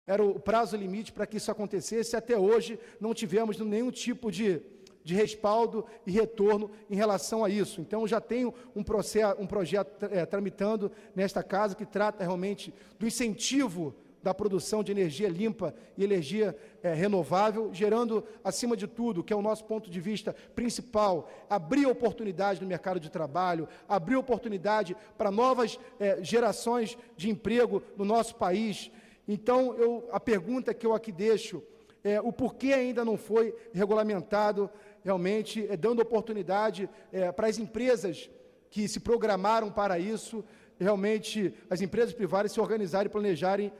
era o prazo limite para que isso acontecesse, e até hoje não tivemos nenhum tipo de respaldo e retorno em relação a isso. Então, eu já tenho um projeto tramitando nesta casa que trata realmente do incentivo da produção de energia limpa e energia renovável, gerando, acima de tudo, que é o nosso ponto de vista principal, abrir oportunidade no mercado de trabalho, abrir oportunidade para novas gerações de emprego no nosso país. Então, a pergunta que eu aqui deixo é o porquê ainda não foi regulamentado, realmente, dando oportunidade para as empresas que se programaram para isso, realmente, as empresas privadas se organizarem e planejarem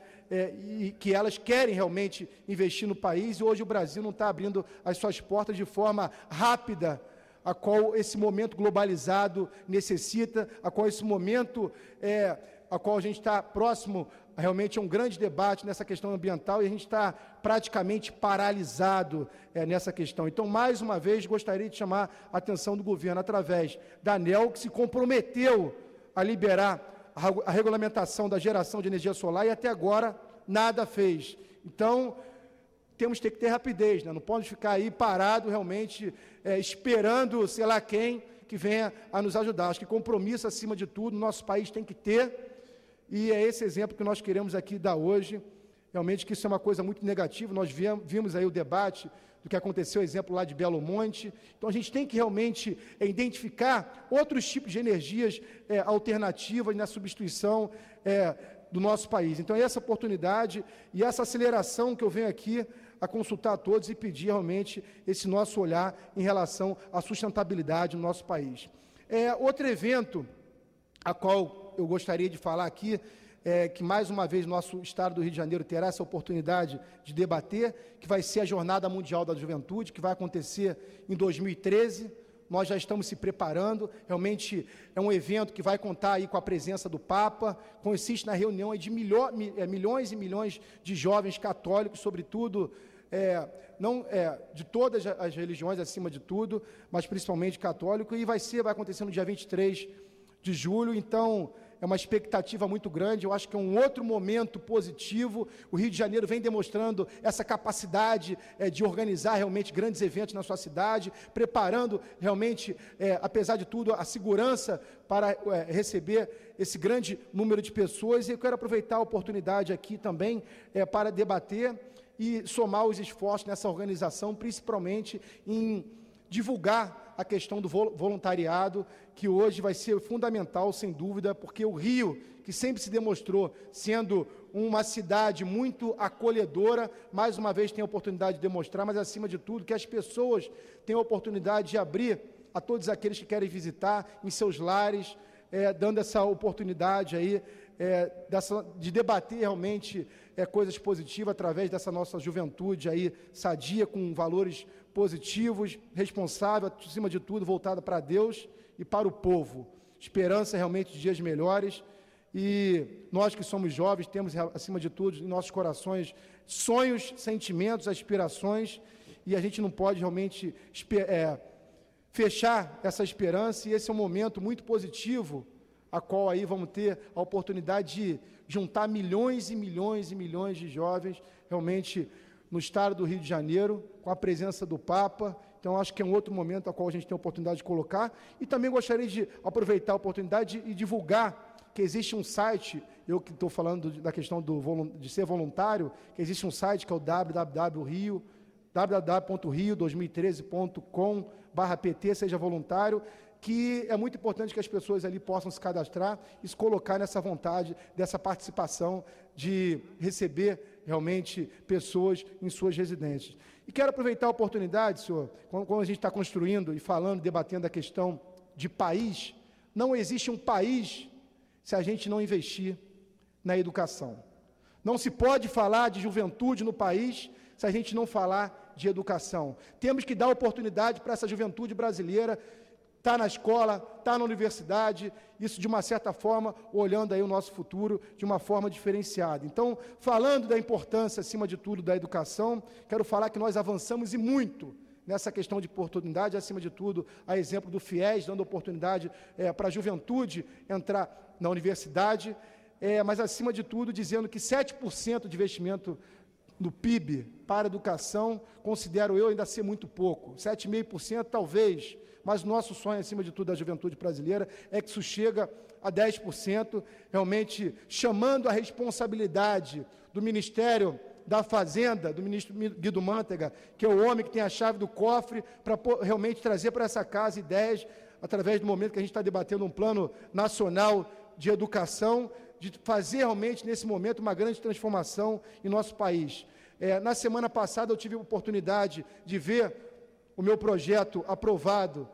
e que elas querem realmente investir no país, e hoje o Brasil não está abrindo as suas portas de forma rápida, a qual esse momento globalizado necessita, a qual esse momento a qual a gente está próximo realmente a um grande debate nessa questão ambiental, e a gente está praticamente paralisado nessa questão. Então, mais uma vez, gostaria de chamar a atenção do governo, através da ANEEL, que se comprometeu a liberar a regulamentação da geração de energia solar, e até agora nada fez. Então, temos que ter rapidez, né? Não pode ficar aí parado realmente esperando sei lá quem que venha a nos ajudar. Acho que compromisso, acima de tudo, nosso país tem que ter, e é esse exemplo que nós queremos aqui dar hoje. Realmente que isso é uma coisa muito negativa. Nós vimos aí o debate do que aconteceu, exemplo lá de Belo Monte. Então, a gente tem que realmente identificar outros tipos de energias alternativas na substituição do nosso país. Então, é essa oportunidade e essa aceleração que eu venho aqui a consultar a todos e pedir realmente esse nosso olhar em relação à sustentabilidade no nosso país. Outro evento a qual eu gostaria de falar aqui, que mais uma vez nosso estado do Rio de Janeiro terá essa oportunidade de debater, que vai ser a Jornada Mundial da Juventude, que vai acontecer em 2013. Nós já estamos se preparando, realmente é um evento que vai contar aí com a presença do Papa, consiste na reunião de milhões e milhões de jovens católicos, sobretudo, de todas as religiões acima de tudo, mas principalmente católico, e vai acontecer no dia 23 de julho. Então, é uma expectativa muito grande. Eu acho que é um outro momento positivo. O Rio de Janeiro vem demonstrando essa capacidade de organizar realmente grandes eventos na sua cidade, preparando realmente, apesar de tudo, a segurança para receber esse grande número de pessoas. E eu quero aproveitar a oportunidade aqui também para debater e somar os esforços nessa organização, principalmente em divulgar a questão do voluntariado, que hoje vai ser fundamental, sem dúvida, porque o Rio, que sempre se demonstrou sendo uma cidade muito acolhedora, mais uma vez tem a oportunidade de demonstrar, mas acima de tudo, que as pessoas tenham a oportunidade de abrir a todos aqueles que querem visitar em seus lares, dando essa oportunidade aí, de debater realmente coisas positivas através dessa nossa juventude aí, sadia, com valores positivos, responsável, acima de tudo, voltada para Deus e para o povo. Esperança realmente de dias melhores. E nós que somos jovens, temos, acima de tudo, em nossos corações, sonhos, sentimentos, aspirações, e a gente não pode realmente fechar essa esperança, e esse é um momento muito positivo, a qual aí vamos ter a oportunidade de juntar milhões e milhões e milhões de jovens, realmente, no estado do Rio de Janeiro, com a presença do Papa. Então, acho que é um outro momento a qual a gente tem a oportunidade de colocar. E também gostaria de aproveitar a oportunidade e divulgar que existe um site, eu que estou falando da questão de ser voluntário, que existe um site que é o www.rio2013.com/pt, seja voluntário, que é muito importante que as pessoas ali possam se cadastrar e se colocar nessa vontade, dessa participação de receber realmente pessoas em suas residências. E quero aproveitar a oportunidade, senhor, quando a gente está construindo e falando, debatendo a questão de país, não existe um país se a gente não investir na educação. Não se pode falar de juventude no país se a gente não falar de educação. Temos que dar oportunidade para essa juventude brasileira estar na escola, estar na universidade, isso de uma certa forma, olhando aí o nosso futuro de uma forma diferenciada. Então, falando da importância, acima de tudo, da educação, quero falar que nós avançamos e muito nessa questão de oportunidade, acima de tudo, a exemplo do FIES, dando oportunidade para a juventude entrar na universidade. mas acima de tudo dizendo que 7% de investimento no PIB para a educação, considero eu ainda ser muito pouco. 7,5% talvez, mas o nosso sonho, acima de tudo, da juventude brasileira, é que isso chega a 10%, realmente chamando a responsabilidade do Ministério da Fazenda, do ministro Guido Mantega, que é o homem que tem a chave do cofre, para realmente trazer para essa casa ideias, através do momento que a gente está debatendo um plano nacional de educação, de fazer realmente, nesse momento, uma grande transformação em nosso país. Na semana passada, eu tive a oportunidade de ver o meu projeto aprovado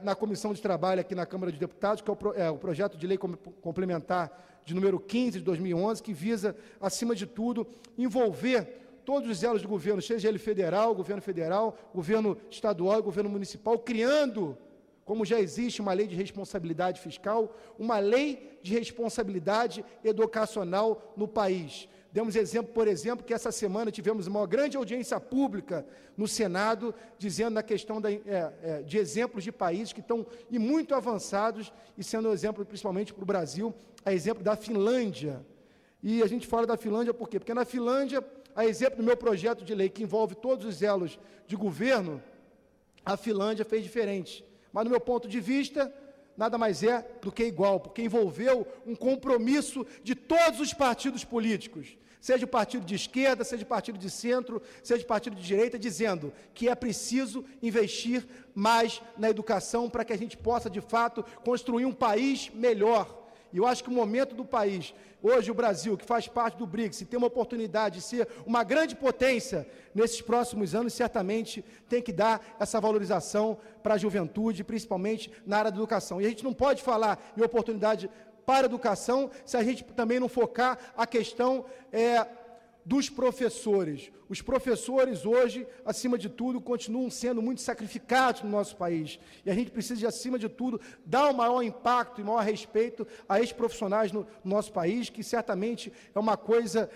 na Comissão de Trabalho aqui na Câmara dos Deputados, que é o projeto de lei complementar de número 15 de 2011, que visa, acima de tudo, envolver todos os elos do governo, seja ele federal, governo estadual e governo municipal, criando, como já existe uma lei de responsabilidade fiscal, uma lei de responsabilidade educacional no país. Demos exemplo, por exemplo, que essa semana tivemos uma grande audiência pública no Senado, dizendo na questão de exemplos de países que estão muito avançados, e sendo um exemplo principalmente para o Brasil, a exemplo da Finlândia. E a gente fala da Finlândia por quê? Porque na Finlândia, a exemplo do meu projeto de lei, que envolve todos os elos de governo, a Finlândia fez diferente. Mas, no meu ponto de vista, nada mais é do que igual, porque envolveu um compromisso de todos os partidos políticos, seja o partido de esquerda, seja o partido de centro, seja o partido de direita, dizendo que é preciso investir mais na educação para que a gente possa, de fato, construir um país melhor. E eu acho que o momento do país, hoje o Brasil, que faz parte do BRICS, e tem uma oportunidade de ser uma grande potência nesses próximos anos, certamente tem que dar essa valorização para a juventude, principalmente na área da educação. E a gente não pode falar em oportunidade para a educação se a gente também não focar a questão dos professores. Os professores hoje, acima de tudo, continuam sendo muito sacrificados no nosso país. E a gente precisa, de, acima de tudo, dar o maior impacto e maior respeito a esses profissionais no nosso país, que certamente é uma coisa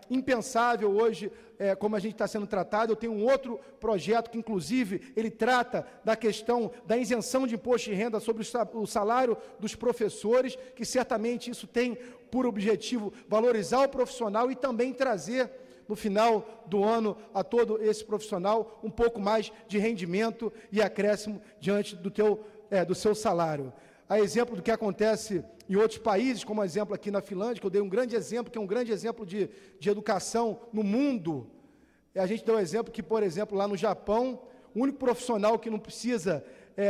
impensável hoje, como a gente está sendo tratado. Eu tenho um outro projeto que, inclusive, ele trata da questão da isenção de imposto de renda sobre o salário dos professores, que certamente isso tem por objetivo valorizar o profissional e também trazer, no final do ano, a todo esse profissional um pouco mais de rendimento e acréscimo diante do seu salário. A exemplo do que acontece em outros países, como exemplo aqui na Finlândia, que eu dei um grande exemplo, que é um grande exemplo de educação no mundo. A gente deu um exemplo que, por exemplo, lá no Japão, o único profissional que não precisa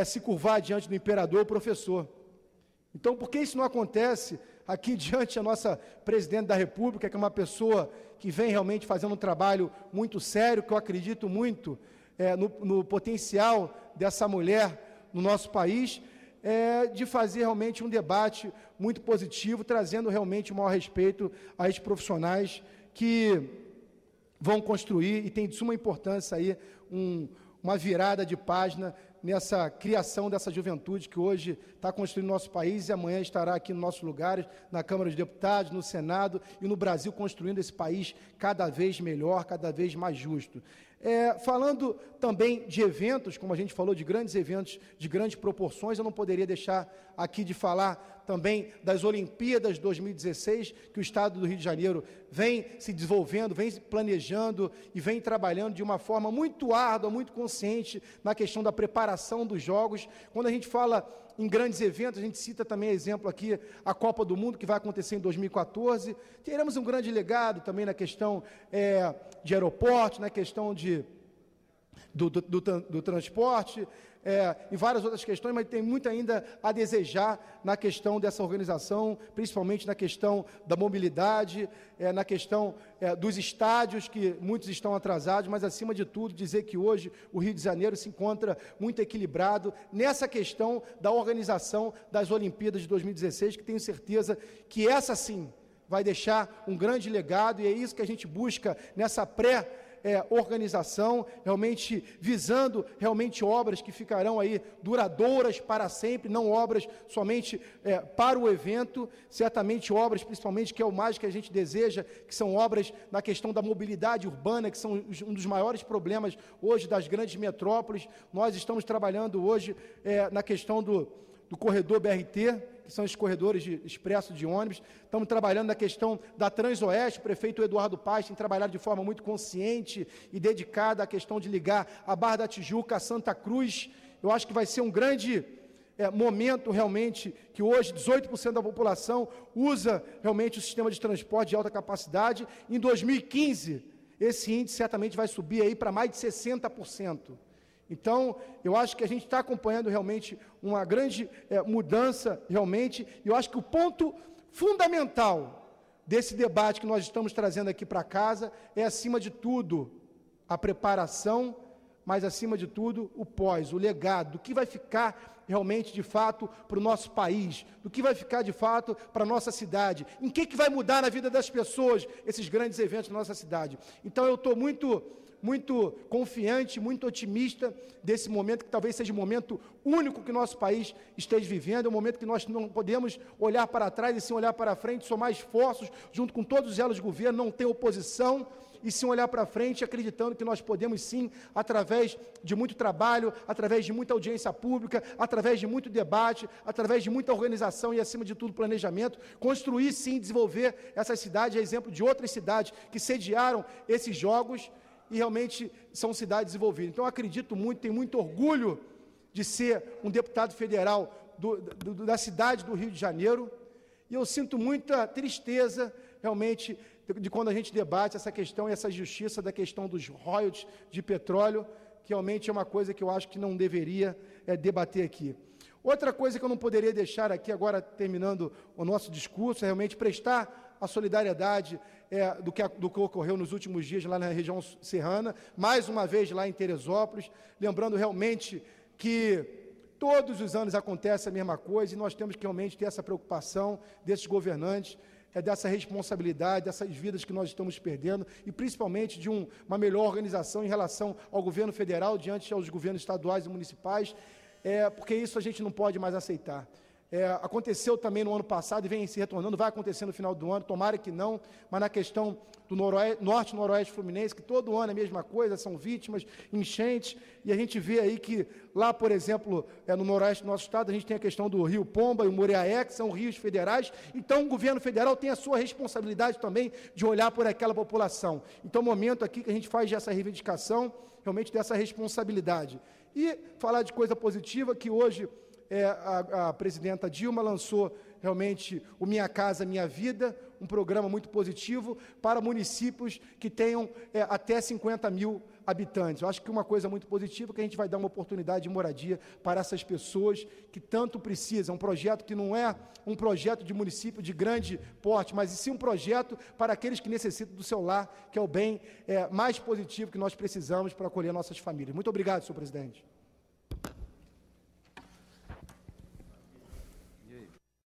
se curvar diante do imperador é o professor. Então, por que isso não acontece aqui diante da nossa presidente da República, que é uma pessoa que vem realmente fazendo um trabalho muito sério, que eu acredito muito no potencial dessa mulher no nosso país, de fazer realmente um debate muito positivo, trazendo realmente o maior respeito a esses profissionais que vão construir, e tem de suma importância aí uma virada de página nessa criação dessa juventude que hoje está construindo nosso país e amanhã estará aqui nos nossos lugares, na Câmara dos Deputados, no Senado e no Brasil, construindo esse país cada vez melhor, cada vez mais justo. Falando também de eventos, como a gente falou, de grandes eventos, de grandes proporções, eu não poderia deixar aqui de falar também das Olimpíadas de 2016, que o Estado do Rio de Janeiro vem se desenvolvendo, vem planejando e vem trabalhando de uma forma muito árdua, muito consciente na questão da preparação dos Jogos. Quando a gente fala em grandes eventos, a gente cita também exemplo aqui a Copa do Mundo, que vai acontecer em 2014. Teremos um grande legado também na questão de aeroportos, na questão do transporte, em várias outras questões, mas tem muito ainda a desejar na questão dessa organização, principalmente na questão da mobilidade, na questão dos estádios, que muitos estão atrasados, mas, acima de tudo, dizer que hoje o Rio de Janeiro se encontra muito equilibrado nessa questão da organização das Olimpíadas de 2016, que tenho certeza que essa, sim, vai deixar um grande legado, e é isso que a gente busca nessa organização, realmente visando realmente obras que ficarão aí duradouras para sempre, não obras somente para o evento, certamente obras, principalmente, que é o mais que a gente deseja, que são obras na questão da mobilidade urbana, que são um dos maiores problemas hoje das grandes metrópoles. Nós estamos trabalhando hoje na questão do do corredor BRT, que são os corredores de expresso de ônibus. Estamos trabalhando na questão da Transoeste. O prefeito Eduardo Paes tem trabalhado de forma muito consciente e dedicada à questão de ligar a Barra da Tijuca a Santa Cruz. Eu acho que vai ser um grande momento, realmente, que hoje 18% da população usa realmente o sistema de transporte de alta capacidade. Em 2015, esse índice certamente vai subir aí para mais de 60%. Então, eu acho que a gente está acompanhando realmente uma grande mudança, realmente, e eu acho que o ponto fundamental desse debate que nós estamos trazendo aqui para casa é, acima de tudo, a preparação, mas, acima de tudo, o pós, o legado, do que vai ficar realmente, de fato, para o nosso país, do que vai ficar, de fato, para a nossa cidade, em que vai mudar na vida das pessoas, esses grandes eventos na nossa cidade. Então, eu estou muito confiante, muito otimista desse momento, que talvez seja um momento único que o nosso país esteja vivendo, é um momento que nós não podemos olhar para trás e sim olhar para frente, somar esforços, junto com todos os elos de governo, não ter oposição, e sim olhar para frente, acreditando que nós podemos sim, através de muito trabalho, através de muita audiência pública, através de muito debate, através de muita organização e, acima de tudo, planejamento, construir sim, desenvolver essa cidade, a exemplo de outras cidades que sediaram esses jogos, e realmente são cidades desenvolvidas. Então, eu acredito muito, tenho muito orgulho de ser um deputado federal da cidade do Rio de Janeiro, e eu sinto muita tristeza, realmente, de quando a gente debate essa questão e essa justiça da questão dos royalties de petróleo, que realmente é uma coisa que eu acho que não deveria debater aqui. Outra coisa que eu não poderia deixar aqui, agora terminando o nosso discurso, é realmente prestar a solidariedade do que ocorreu nos últimos dias lá na região serrana, mais uma vez lá em Teresópolis, lembrando realmente que todos os anos acontece a mesma coisa e nós temos que realmente ter essa preocupação desses governantes, dessa responsabilidade, dessas vidas que nós estamos perdendo e principalmente de uma melhor organização em relação ao governo federal diante aos governos estaduais e municipais, porque isso a gente não pode mais aceitar. Aconteceu também no ano passado e vem se retornando, vai acontecer no final do ano, tomara que não, mas na questão do norte e noroeste fluminense, que todo ano é a mesma coisa, são vítimas, enchentes, e a gente vê aí que lá, por exemplo, no noroeste do nosso estado, a gente tem a questão do Rio Pomba e o Muriaé, que são rios federais, então o governo federal tem a sua responsabilidade também de olhar por aquela população. Então, é o momento aqui que a gente faz essa reivindicação, realmente dessa responsabilidade. E falar de coisa positiva, que hoje a presidenta Dilma lançou realmente o Minha Casa Minha Vida, um programa muito positivo para municípios que tenham até 50 mil habitantes. Eu acho que uma coisa muito positiva é que a gente vai dar uma oportunidade de moradia para essas pessoas que tanto precisam. Um projeto que não é um projeto de município de grande porte, mas sim um projeto para aqueles que necessitam do seu lar, que é o bem mais positivo que nós precisamos para acolher nossas famílias. Muito obrigado, senhor presidente.